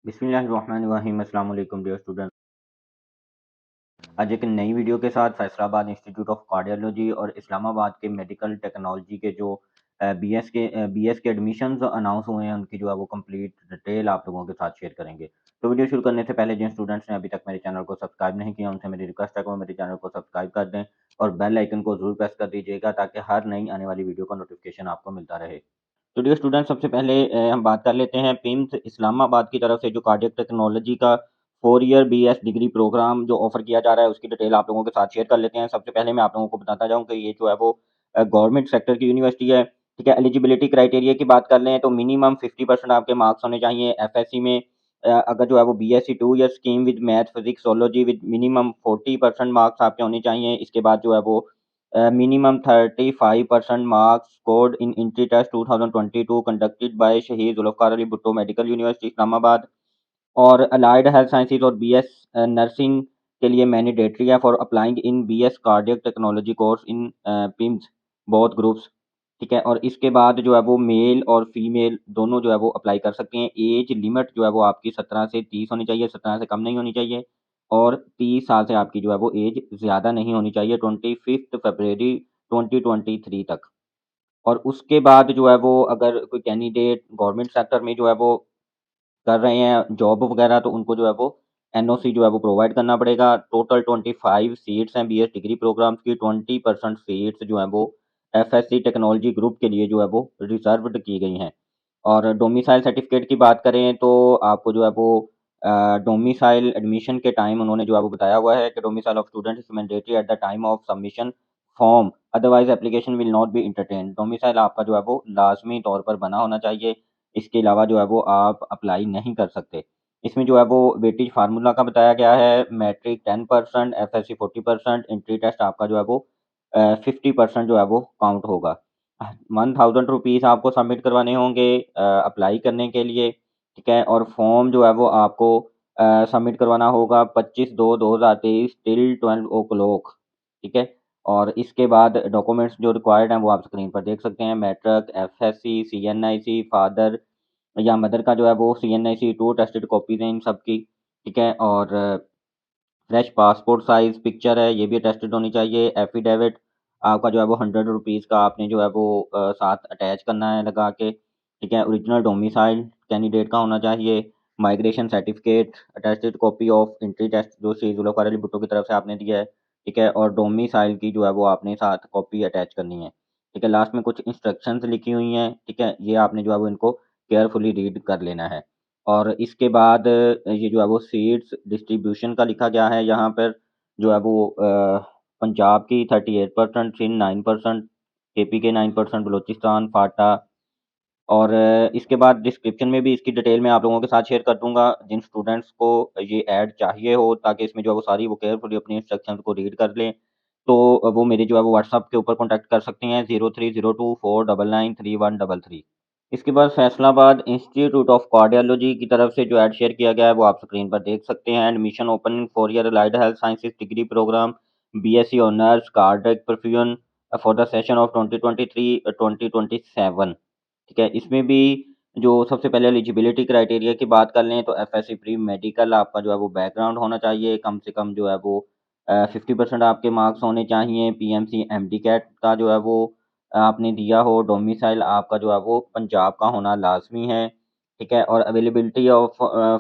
बिस्मिल्लाहिर्रहमानिर्रहीम। अस्सलाम वालेकुम डियर स्टूडेंट। आज एक नई वीडियो के साथ फैसलाबाद इंस्टीट्यूट ऑफ कार्डियोलॉजी और इस्लामाबाद के मेडिकल टेक्नोलॉजी के जो बीएस के एडमिशन्स अनाउंस हुए हैं, उनकी जो है वो कंप्लीट डिटेल आप लोगों के साथ शेयर करेंगे। तो वीडियो शुरू करने से पहले जिन स्टूडेंट्स ने अभी तक मेरे चैनल को सब्सक्राइब नहीं किया, उनसे मेरी रिक्वेस्ट है कि वो मेरे चैनल को सब्सक्राइब कर दें और बेल आइकन को जरूर प्रेस कर दीजिएगा ताकि हर नई आने वाली वीडियो का नोटिफिकेशन आपको मिलता रहे। तो डियर स्टूडेंट, सबसे पहले हम बात कर लेते हैं पिम्स इस्लामाबाद की तरफ से जो कार्डियक टेक्नोलॉजी का 4 ईयर बीएस डिग्री प्रोग्राम जो ऑफर किया जा रहा है, उसकी डिटेल आप लोगों के साथ शेयर कर लेते हैं। सबसे पहले मैं आप लोगों को बताता जाऊं कि ये जो है वो गवर्नमेंट सेक्टर की यूनिवर्सिटी है। ठीक है, एलिजिबिलिटी क्राइटेरिया की बात कर लें तो मिनिमम 50% आपके मार्क्स होने चाहिए एफएससी में। अगर जो है वो BSc 2 year scheme with math physics zoology with minimum 40% marks आपके होने चाहिए। इसके बाद जो है वो minimum 35% marks scored in entry test 2022 conducted by Shaheed Zulfiqar Ali Bhutto medical university Islamabad. और अलाइड हेल्थ साइंसेज और बीएस नर्सिंग के लिए मैंडेटरी है for applying in BS cardiac technology course in PIMS both groups. ठीक है, और इसके बाद जो है वो मेल और फीमेल दोनों जो है वो अप्लाई कर सकते हैं। एज लिमिट जो है वो आपकी 17 से 30 होनी चाहिए, 17 से कम नहीं होनी चाहिए। और 30 साल से आपकी जो है वो एज ज़्यादा नहीं होनी चाहिए, 25 फरवरी 2023 तक। और उसके बाद जो है वो अगर कोई कैंडिडेट गवर्नमेंट सेक्टर में जो है वो कर रहे हैं जॉब वगैरह, तो उनको जो है वो एनओसी जो है वो प्रोवाइड करना पड़ेगा। टोटल 25 सीट्स हैं बीएस डिग्री प्रोग्राम्स की। 20% सीट्स जो हैं वो एफएससी टेक्नोलॉजी ग्रुप के लिए जो है वो रिजर्व्ड की गई हैं। और डोमिसाइल सर्टिफिकेट की बात करें तो आपको जो है वो डोमिसाइल एडमिशन के टाइम उन्होंने जो है वो बताया हुआ है कि domicile of student is mandatory at the time of submission form, otherwise application will not be entertain. Domicile आपका जो है वो लाजमी तौर पर बना होना चाहिए, इसके अलावा जो है वो आप अप्लाई नहीं कर सकते। इसमें जो है वो वेटेज फार्मूला का बताया गया है। मैट्रिक 10%, एफएससी 40%, एंट्री टेस्ट आपका जो है वो 50% जो है वो काउंट होगा। 1000 रुपीज़ आपको सबमिट करवाने होंगे अप्लाई करने के लिए। ठीक है, और फॉर्म जो है वो आपको सबमिट करवाना होगा 25/2/2023 टिल 12 o'clock। ठीक है, और इसके बाद डॉक्यूमेंट्स जो रिक्वायर्ड हैं वो आप स्क्रीन पर देख सकते हैं। मैट्रिक, एफएससी, सीएनआईसी, फादर या मदर का जो है वो सीएनआईसी 2 टेस्टेड कॉपीज़ हैं इन सब की। ठीक है, और फ्रेश पासपोर्ट साइज़ पिक्चर है, ये भी अटेस्टेड होनी चाहिए। एफिडेविट आपका जो है वो 100 रुपीज़ का आपने जो है वो साथ अटैच करना है लगा के। ठीक है, ओरिजिनल डोमिसाइल कैंडिडेट का होना चाहिए। Migration certificate, attested copy of entry test जो श्री जुल्फ़िकार अली भुट्टो की तरफ से आपने दिया है। ठीक है, और डोमिसाइल की जो है वो आपने साथ कॉपी अटैच करनी है। ठीक है, लास्ट में कुछ इंस्ट्रक्शंस लिखी हुई हैं। ठीक है, ये आपने जो है वो इनको केयरफुली रीड कर लेना है। और इसके बाद ये जो है वो सीट्स डिस्ट्रीब्यूशन का लिखा गया है यहाँ पर। जो है वो पंजाब की 38%, सिंध 9%, केपी के 9%, बलूचिस्तान, फाटा। और इसके बाद डिस्क्रिप्शन में भी इसकी डिटेल मैं आप लोगों के साथ शेयर कर दूंगा जिन स्टूडेंट्स को ये ऐड चाहिए हो, ताकि इसमें जो है वो सारी वो केयरफुली अपनी इंस्ट्रक्शंस को रीड कर लें। तो वो मेरे जो है वो व्हाट्सअप के ऊपर कॉन्टैक्ट कर सकते हैं 0302499333। इसके बाद फैसलाबाद इंस्टीट्यूट ऑफ कार्डियोलॉजी की तरफ से जो ऐड शेयर किया गया है वो आप स्क्रीन पर देख सकते हैं। Admission open in 4 year allied health sciences degree programme BSc honours cardiac perfusion for the session of 2023-2027। ठीक है, इसमें भी जो सबसे पहले एलिजिबिलिटी क्राइटेरिया की बात कर लें तो एफएससी प्री मेडिकल आपका जो है वो बैकग्राउंड होना चाहिए। कम से कम जो है वो 50% आपके मार्क्स होने चाहिए। पीएमसी एमडी कैट का जो है वो आपने दिया हो। डोमिसाइल आपका जो है वो पंजाब का होना लाजमी है। ठीक है, और availability of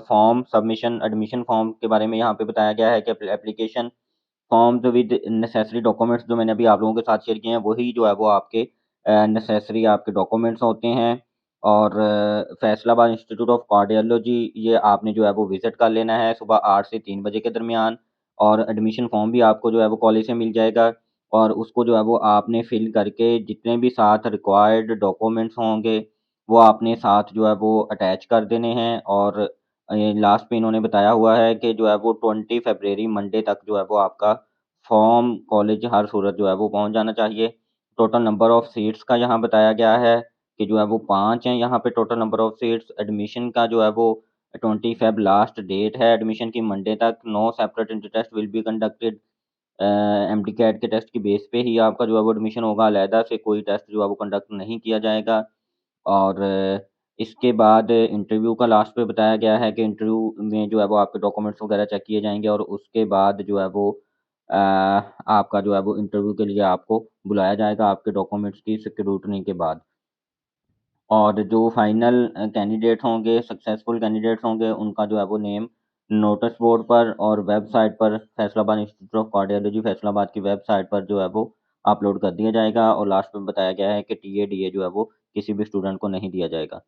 form submission admission form के बारे में यहाँ पे बताया गया है कि application forms with necessary documents जो मैंने अभी आप लोगों के साथ शेयर किए हैं वही जो है वो आपके नेसेसरी आपके डॉक्यूमेंट्स होते हैं। और फैसलाबाद इंस्टीट्यूट ऑफ कार्डियोलॉजी ये आपने जो है वो विज़िट कर लेना है सुबह 8 से 3 बजे के दरमियान। और एडमिशन फॉर्म भी आपको जो है वो कॉलेज से मिल जाएगा, और उसको जो है वो आपने फिल करके जितने भी साथ रिक्वायर्ड डॉक्यूमेंट्स होंगे वो आपने साथ जो है वो अटैच कर देने हैं। और लास्ट पे इन्होंने बताया हुआ है कि जो है वो 20 फरवरी मंडे तक जो है वो आपका फॉर्म कॉलेज हर सूरत जो है वो पहुंच जाना चाहिए। टोटल नंबर ऑफ सीट्स का यहाँ बताया गया है कि जो है वो 5 हैं यहाँ पे total number of seats. Admission का जो है वो 20 फेब लास्ट डेट है एडमिशन की मंडे तक। No separate inter test will be conducted. MD CAT के टेस्ट की बेस पे ही आपका जो है वो एडमिशन होगा, अलहदा से कोई टेस्ट जो है वो कंडक्ट नहीं किया जाएगा। और इसके बाद इंटरव्यू का लास्ट पे बताया गया है कि इंटरव्यू में जो है वो आपके डॉक्यूमेंट्स वगैरह चेक किए जाएंगे और उसके बाद जो है वो आपका जो है वो इंटरव्यू के लिए आपको बुलाया जाएगा आपके डॉक्यूमेंट्स की स्क्रूटनी के बाद। और जो फाइनल कैंडिडेट होंगे, सक्सेसफुल कैंडिडेट्स होंगे, उनका जो है वो नेम नोटिस बोर्ड पर और वेबसाइट पर, Faisalabad institute of cardiology Faisalabad की वेबसाइट पर जो है वो अपलोड कर दिया जाएगा। और लास्ट में बताया गया है कि टीए डीए जो है वो किसी भी स्टूडेंट को नहीं दिया जाएगा।